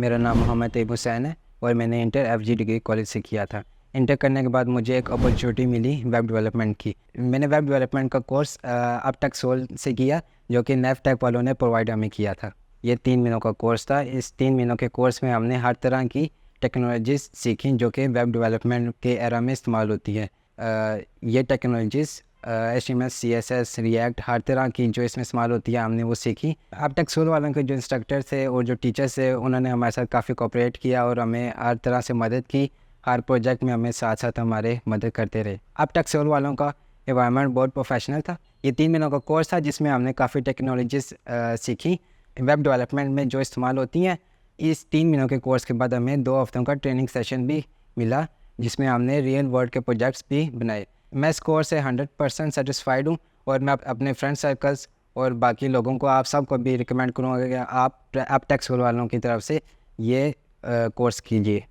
मेरा नाम मोहम्मद तैयब हुसैन है और मैंने इंटर FG डिग्री कॉलेज से किया था। इंटर करने के बाद मुझे एक अपॉर्चुनिटी मिली वेब डेवलपमेंट की। मैंने वेब डेवलपमेंट का कोर्स अपटेक सोल से किया, जो कि NAVTTC वालों ने प्रोवाइड हमें किया था। ये 3 महीनों का कोर्स था। इस 3 महीनों के कोर्स में हमने हर तरह की टेक्नोलॉजीज़ सीखी जो कि वेब डेवलपमेंट के एरा में इस्तेमाल होती है। ये टेक्नोलॉजीज़ HTML, CSS, रिएक्ट, हर तरह की जो इसमें इस्तेमाल होती है हमने वो सीखी। अपटेक सोल वालों के जो इंस्ट्रक्टर थे और जो टीचर्स थे उन्होंने हमारे साथ काफ़ी कोऑपरेट किया और हमें हर तरह से मदद की। हर प्रोजेक्ट में हमें साथ साथ हमारे मदद करते रहे। अपटेक सोल वालों का एनवायरनमेंट बहुत प्रोफेशनल था। ये 3 महीनों का कोर्स था जिसमें हमने काफ़ी टेक्नोलॉजीज़ सीखी वेब डेवलपमेंट में जो इस्तेमाल होती हैं। इस 3 महीनों के कोर्स के बाद हमें 2 हफ्तों का ट्रेनिंग सेशन भी मिला, जिसमें हमने रियल वर्ल्ड के प्रोजेक्ट्स भी बनाए। मैं इस कोर्स से 100% सेटिस्फाइड हूँ और मैं अपने फ्रेंड सर्कल्स और बाकी लोगों को, आप सबको भी रिकमेंड करूँगा कि आप अपटेक सोल वालों की तरफ से ये कोर्स कीजिए।